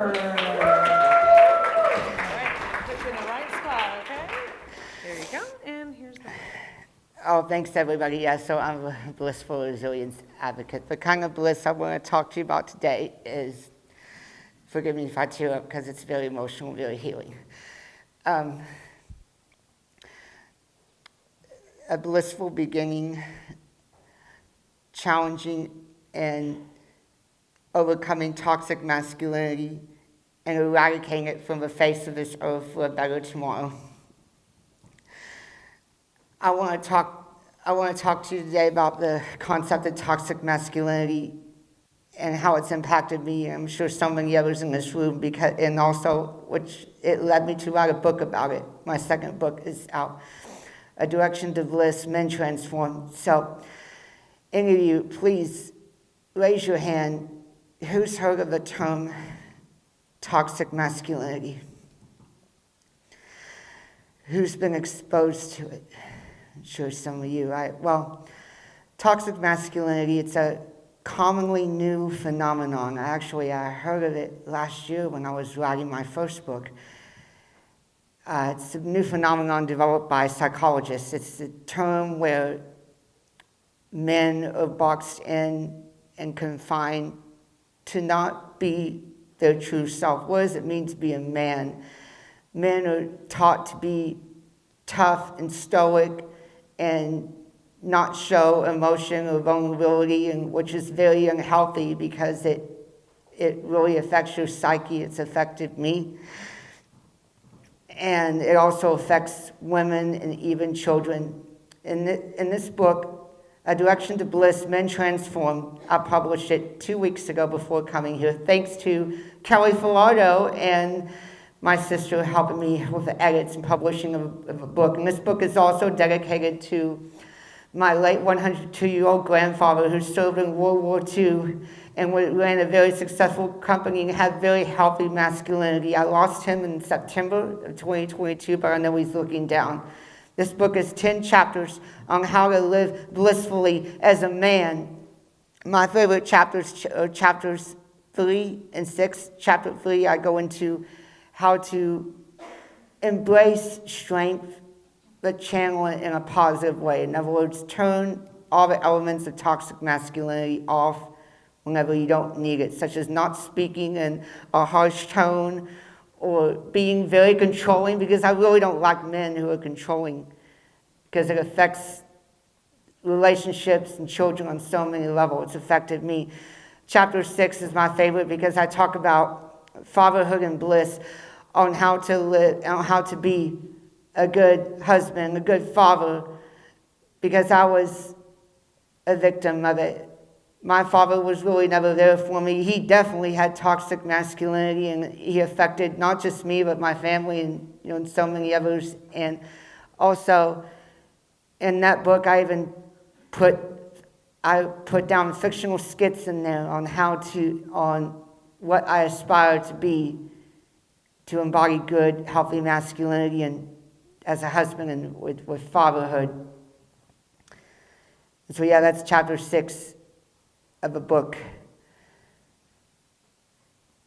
All right, put you in the right spot, okay? There you go, and here's the... Oh, thanks everybody. Yeah, so I'm a blissful resilience advocate. The kind of bliss I want to talk to you about today is, forgive me if I tear up because it's very emotional, very healing. A blissful beginning, challenging and overcoming toxic masculinity and eradicating it from the face of this earth for a better tomorrow. I want to talk to you today about the concept of toxic masculinity and how it's impacted me. I'm sure so many others in this room, and also which it led me to write a book about it. My second book is out, A Direction to Bliss, Men Transform. So, any of you, please raise your hand. Who's heard of the term toxic masculinity? Who's been exposed to it? I'm sure some of you, right? Well, toxic masculinity, it's a commonly new phenomenon. I heard of it last year when I was writing my first book. It's a new phenomenon developed by psychologists. It's a term where men are boxed in and confined to not be their true self. What does it mean to be a man? Men are taught to be tough and stoic and not show emotion or vulnerability, and which is very unhealthy because it really affects your psyche. It's affected me. And it also affects women and even children. In this book, A Direction to Bliss, Men Transform, I published it 2 weeks ago before coming here, thanks to Kelly Filardo and my sister helping me with the edits and publishing of a book. And this book is also dedicated to my late 102-year-old grandfather who served in World War II and ran a very successful company and had very healthy masculinity. I lost him in September of 2022, but I know he's looking down. This book is 10 chapters on how to live blissfully as a man. My favorite chapters are chapters 3 and 6. Chapter 3, I go into how to embrace strength, but channel it in a positive way. In other words, turn all the elements of toxic masculinity off whenever you don't need it, such as not speaking in a harsh tone or being very controlling, because I really don't like men who are controlling, because it affects relationships and children on so many levels. It's affected me. Chapter 6 is my favorite because I talk about fatherhood and bliss, on how to live, on how to be a good husband, a good father, because I was a victim of it. My father was really never there for me. He definitely had toxic masculinity, and he affected not just me, but my family and, and so many others. And also, in that book, I put down fictional skits in there on on what I aspire to be, to embody good, healthy masculinity and as a husband and with fatherhood. And so yeah, that's chapter 6 of the book.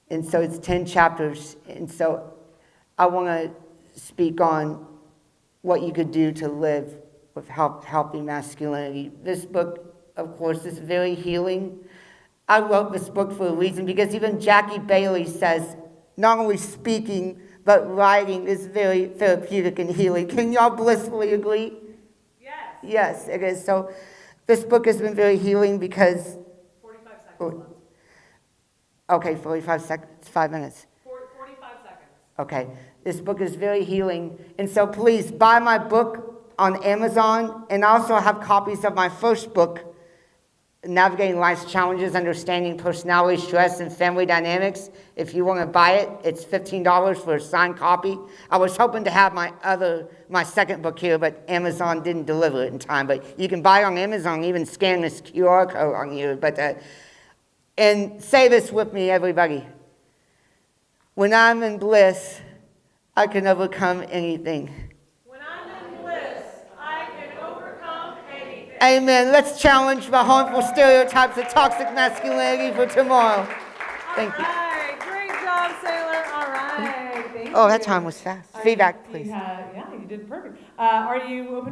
And so it's 10 chapters. And so I want to speak on what you could do to live with healthy masculinity. This book, of course, is very healing. I wrote this book for a reason, because even Jackie Bailey says not only speaking, but writing is very therapeutic and healing. Can y'all blissfully agree? Yes. Yes, it is. So this book has been very healing because... 45 seconds left. Okay, 45 seconds, 5 minutes. 45 seconds. Okay, this book is very healing. And so please buy my book on Amazon, and I also have copies of my first book, Navigating Life's Challenges, Understanding Personality, Stress, and Family Dynamics. If you want to buy it, it's $15 for a signed copy. I was hoping to have my second book here, but Amazon didn't deliver it in time. But you can buy it on Amazon, even scan this QR code on here. And say this with me, everybody. When I'm in bliss, I can overcome anything. Amen. Let's challenge the harmful stereotypes of toxic masculinity for tomorrow. Thank you. All right. Great job, Saylor. Oh, that time was fast. Feedback, please. Yeah, you did perfect. Are you open